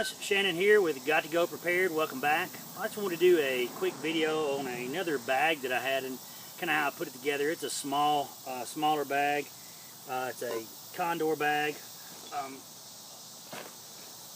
guys, Shannon here with Got to Go Prepared. Welcome back. I just wanted to do a quick video on another bag that I had and kind of how I put it together. It's a smaller bag. It's a Condor bag.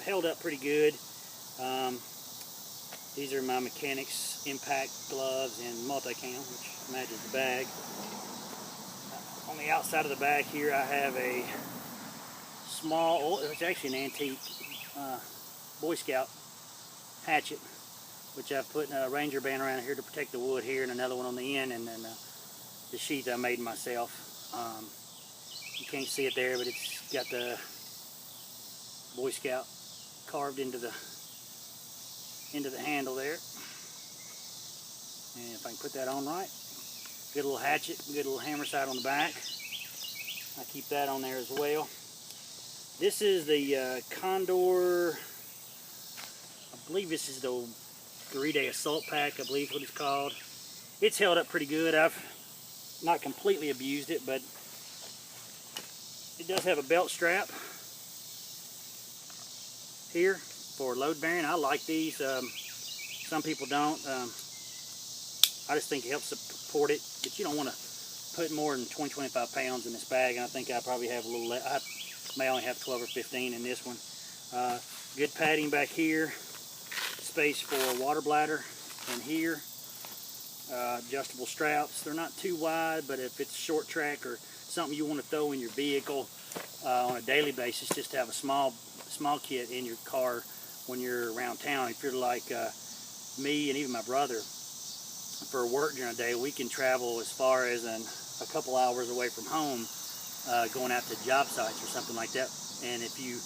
Held up pretty good. These are my Mechanics Impact gloves in multicam, which matches the bag. On the outside of the bag here, I have a small, it's actually an antique Boy Scout hatchet, which I've put a Ranger band around here to protect the wood here, and another one on the end, and then the sheath I made myself. You can't see it there, but it's got the Boy Scout carved into the handle there. And if I can put that on right, good little hatchet, good little hammer sight on the back. I keep that on there as well. This is the Condor, I believe this is the 3-day assault pack, I believe is what it's called. It's held up pretty good. I've not completely abused it, but it does have a belt strap here for load bearing. I like these. Some people don't. I just think it helps support it, but you don't want to put more than 20-25 pounds in this bag, and I think I probably have a little less. I may only have 12 or 15 in this one. Good padding back here, space for a water bladder in here. Adjustable straps. They're not too wide, but if it's short track or something you want to throw in your vehicle on a daily basis, just to have a small kit in your car when you're around town. If you're like me and even my brother, for work during the day, we can travel as far as a couple hours away from home, going out to job sites or something like that. And if you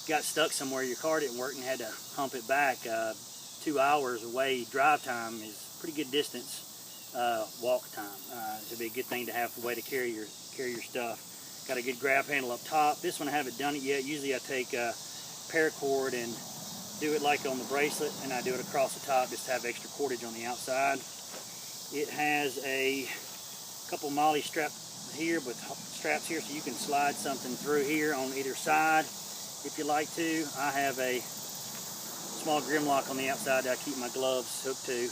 got stuck somewhere, your car didn't work and had to hump it back, 2 hours away drive time is pretty good distance walk time. It'd be a good thing to have a way to carry your stuff. Got a good grab handle up top. This one I haven't done it yet. Usually I take paracord and do it like on the bracelet, and I do it across the top just to have extra cordage on the outside. It has a couple MOLLE straps here with straps here, so you can slide something through here on either side if you like to. I have a small Grimlock on the outside that I keep my gloves hooked to,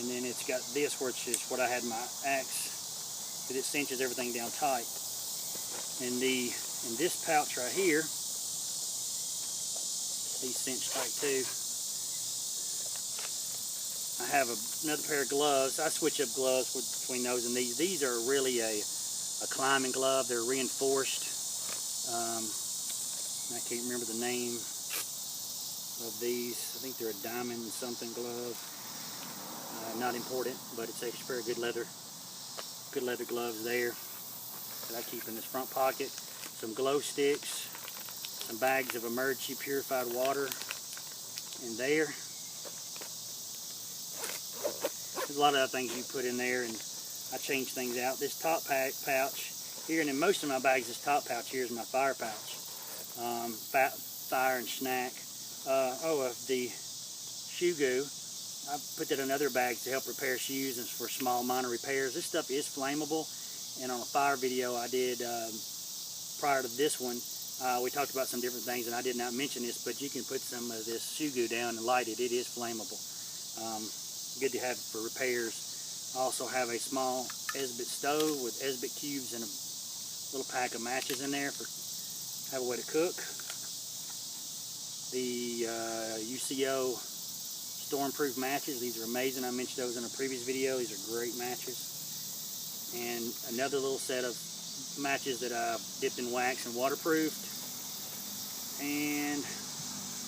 and then it's got this, which is what I had my axe, that it cinches everything down tight. And in this pouch right here, these cinch tight too. I have another pair of gloves. I switch up gloves between those and these. These are really a climbing glove. They're reinforced. I can't remember the name of these. I think they're a diamond something glove. Not important, but it's a pair of good leather gloves there that I keep in this front pocket. Some glow sticks, some bags of emergency purified water in there. There's a lot of other things you put in there, and I change things out. This top pouch here, and in most of my bags, this top pouch here is my fire pouch. Fire and snack. The shoe goo. I put that in other bags to help repair shoes and for small minor repairs. This stuff is flammable, and on a fire video I did prior to this one, we talked about some different things, and I did not mention this, but you can put some of this shoe goo down and light it. It is flammable. Good to have for repairs. I also have a small Esbit stove with Esbit cubes and a little pack of matches in there for have a way to cook. The UCO Stormproof matches. These are amazing. I mentioned those in a previous video. These are great matches. And another little set of matches that I've dipped in wax and waterproofed. And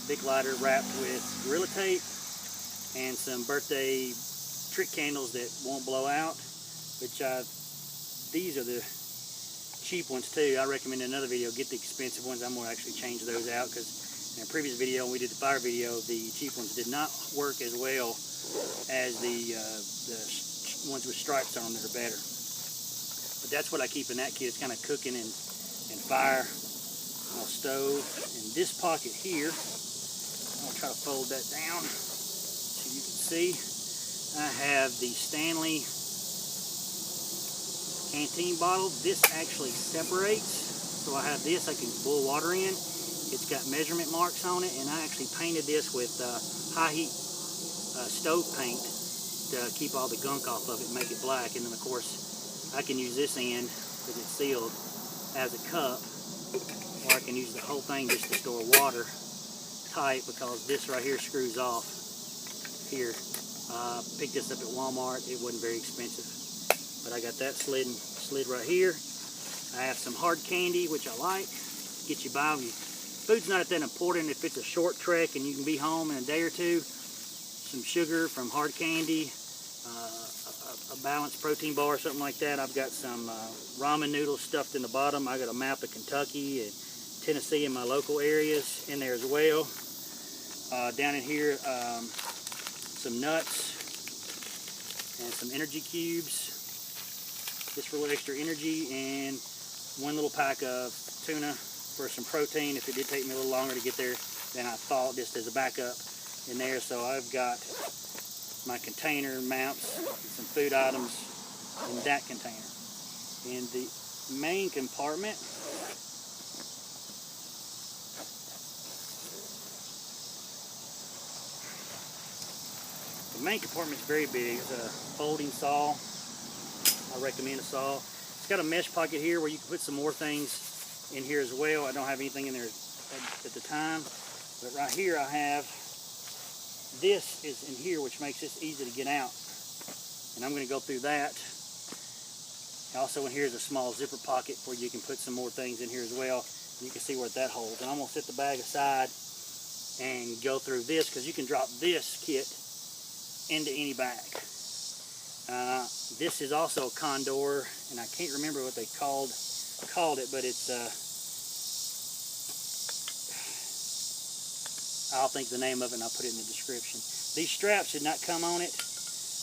big lighter wrapped with Gorilla Tape. And some birthday trick candles that won't blow out. These are the cheap ones too. I recommend in another video get the expensive ones. I'm going to actually change those out, because in a previous video when we did the fire video, the cheap ones did not work as well as the ones with stripes on that are better. But that's what I keep in that kit. It's kind of cooking and fire on a stove. In this pocket here, I'll try to fold that down so you can see. I have the Stanley canteen bottle. This actually separates, so I have this I can boil water in, It's got measurement marks on it, and I actually painted this with high heat stove paint to keep all the gunk off of it and make it black. And then of course I can use this end because it's sealed as a cup, or I can use the whole thing just to store water tight, because this right here screws off here. Picked this up at Walmart. It wasn't very expensive, but I got that slid right here. I have some hard candy, which I like, get you by. Food's not that important if it's a short trek and you can be home in a day or two. Some sugar from hard candy, a balanced protein bar or something like that. I've got some ramen noodles stuffed in the bottom. I got a map of Kentucky and Tennessee and my local areas in there as well. Down in here, some nuts and some energy cubes, just for a little extra energy, and one little pack of tuna for some protein if it did take me a little longer to get there than I thought, just as a backup in there. So I've got my container mounts, some food items in that container. In the main compartment, the main compartment's very big. It's a folding saw. I recommend a saw. It's got a mesh pocket here where you can put some more things in here as well. I don't have anything in there at the time, but right here I have, this is in here, which makes this easy to get out, and I'm going to go through that. Also in here is a small zipper pocket where you can put some more things in here as well. You can see what that holds, and I'm going to set the bag aside and go through this, because you can drop this kit into any bag. This is also a Condor, and I can't remember what they called it, but it's I'll think the name of it and I'll put it in the description. These straps should not come on it.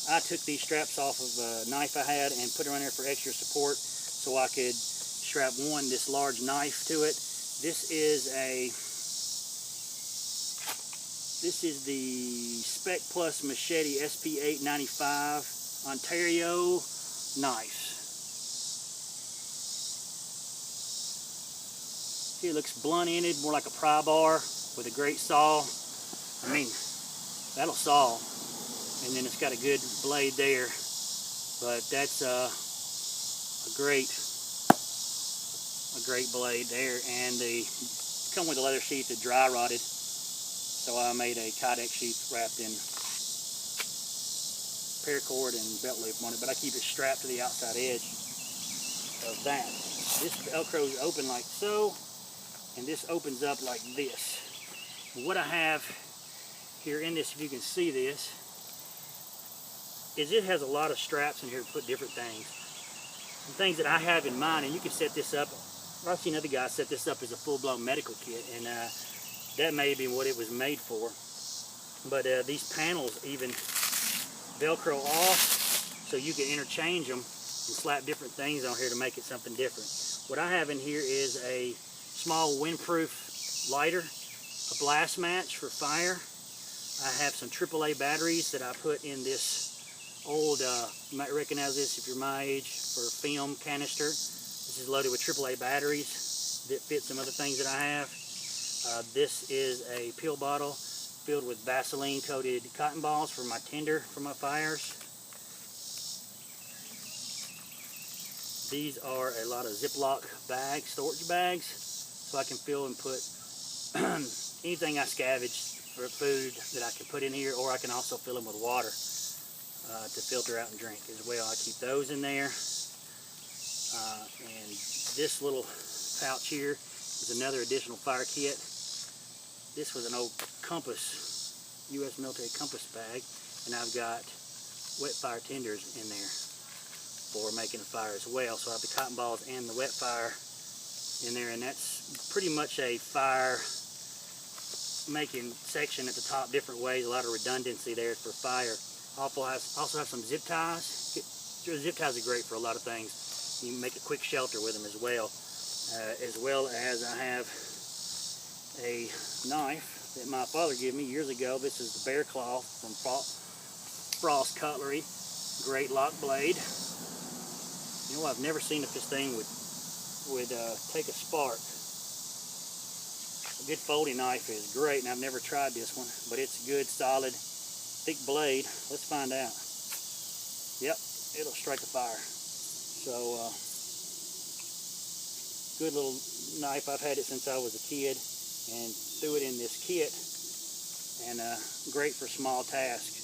I took these straps off of a knife I had and put them on there for extra support, so I could strap this large knife to it. This is the Spec Plus Machete SP895 Ontario knife. See, it looks blunt-ended, more like a pry bar with a great saw. I mean, that'll saw, and then it's got a good blade there. But that's a great blade there, and they come with a leather sheath that dry rotted. So I made a Kydex sheath wrapped in paracord and belt loop on it, but I keep it strapped to the outside edge of that. This Velcro is open like so, and this opens up like this. What I have here in this, if you can see this, is it has a lot of straps in here to put different things. Some things that I have in mind, and you can set this up. I've seen other guys set this up as a full-blown medical kit, and that may be what it was made for. But these panels even Velcro off, so you can interchange them and slap different things on here to make it something different. What I have in here is a small windproof lighter, a blast match for fire. I have some AAA batteries that I put in this old, you might recognize this if you're my age, for a film canister. This is loaded with AAA batteries that fit some other things that I have. This is a pill bottle filled with Vaseline coated cotton balls for my tinder for my fires. These are a lot of Ziploc bags, storage bags, so I can fill and put anything I scavenge for food that I can put in here, or I can also fill them with water to filter out and drink as well. I keep those in there. And this little pouch here is another additional fire kit. This was an old compass, U.S. military compass bag, and I've got wet fire tinders in there for making a fire as well. So I have the cotton balls and the wet fire in there, and that's pretty much a fire making section at the top, different ways, a lot of redundancy there for fire. Also have some zip ties. Zip ties are great for a lot of things. You can make a quick shelter with them as well as I have a knife that my father gave me years ago. This is the Bear Claw from Frost Cutlery. Great lock blade. You know, I've never seen if this thing would take a spark. A good folding knife is great, and I've never tried this one, but it's a good, solid, thick blade. Let's find out. Yep, it'll strike a fire. So, good little knife. I've had it since I was a kid, and threw it in this kit, and great for small tasks.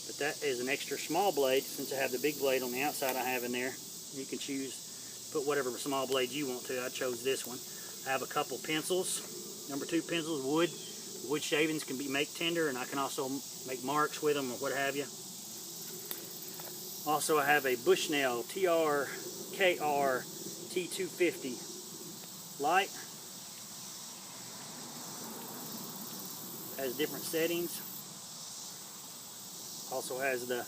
But that is an extra small blade. Since I have the big blade on the outside, I have in there. You can choose, put whatever small blade you want to. I chose this one. I have a couple pencils, number 2 pencils, wood. Wood shavings can be make tender, and I can also make marks with them or what have you. Also, I have a Bushnell TRKR T250 light. Has different settings. Also has the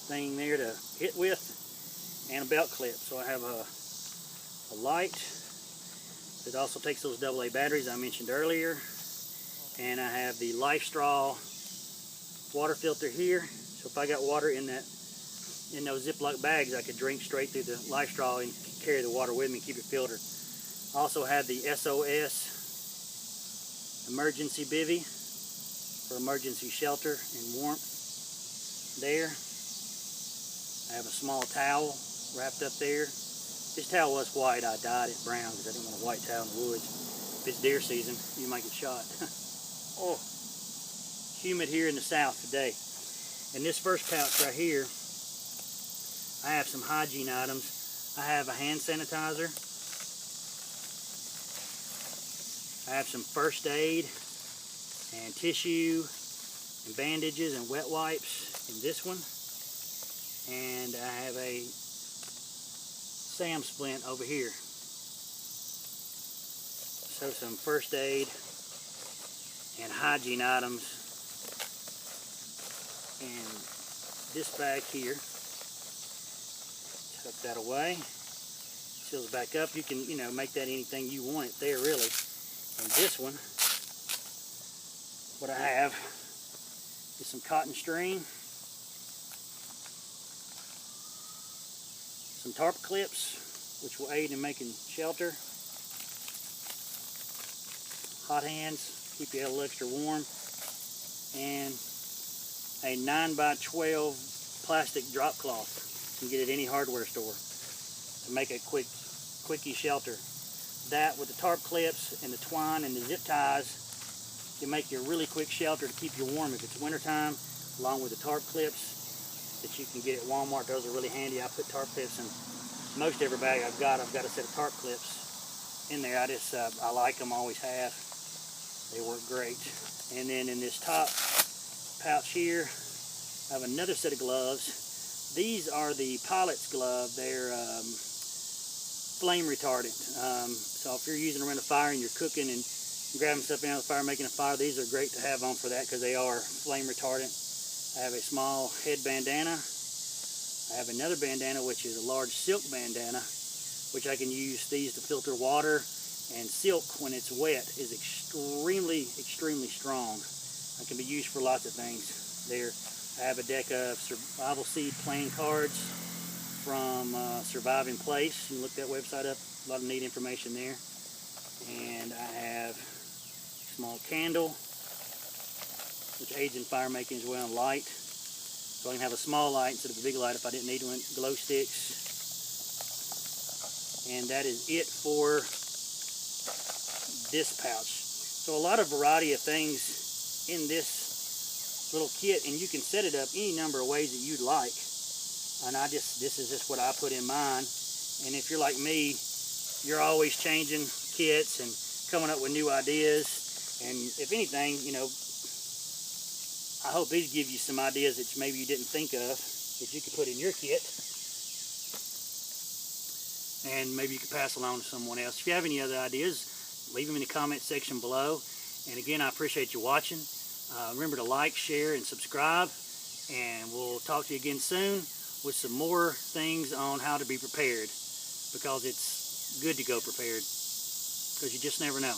thing there to hit with, and a belt clip. So I have a light that also takes those AA batteries I mentioned earlier, and I have the LifeStraw water filter here. So if I got water in those Ziploc bags, I could drink straight through the LifeStraw and carry the water with me, keep it filtered. I also have the SOS emergency bivy for emergency shelter and warmth there. I have a small towel wrapped up there. This towel was white. I dyed it brown because I didn't want a white towel in the woods. If it's deer season, you might get shot. Oh, humid here in the south today. In this first pouch right here, I have some hygiene items. I have a hand sanitizer. I have some first aid and tissue and bandages and wet wipes in this one. And I have a SAM splint over here. So some first aid and hygiene items. And this bag here, tuck that away, seals back up. You can, make that anything you want it there, really. And this one, what I have is some cotton string, some tarp clips, which will aid in making shelter, hot hands, keep you a little extra warm, and a 9x12 plastic drop cloth. You can get it at any hardware store to make a quickie shelter. That with the tarp clips and the twine and the zip ties can make you a really quick shelter to keep you warm if it's wintertime, along with the tarp clips that you can get at Walmart. Those are really handy. I put tarp clips in most every bag I've got a set of tarp clips in there. I like them, always have. They work great. And then in this top pouch here, I have another set of gloves. These are the pilot's glove. They're flame retardant. So if you're using them around a fire and you're cooking and grabbing stuff out of the fire, making a fire, these are great to have on for that because they are flame retardant. I have a small head bandana. I have another bandana, which is a large silk bandana, which I can use these to filter water, and silk when it's wet is extremely, extremely strong. It can be used for lots of things. There, I have a deck of survival seed playing cards from Surviving Place. You can look that website up. A lot of neat information there. And I have a small candle, which aids in fire making as well, and light. So I can have a small light instead of a big light if I didn't need one. Glow sticks. And that is it for this pouch. So a lot of variety of things in this little kit, and you can set it up any number of ways that you'd like. And this is just what I put in mine. And if you're like me, you're always changing kits and coming up with new ideas. And if anything, I hope these give you some ideas that maybe you didn't think of that you could put in your kit. And maybe you could pass along to someone else. If you have any other ideas, leave them in the comment section below. And again, I appreciate you watching. Remember to like, share, and subscribe. And we'll talk to you again soon with some more things on how to be prepared, because it's good to go prepared, because you just never know.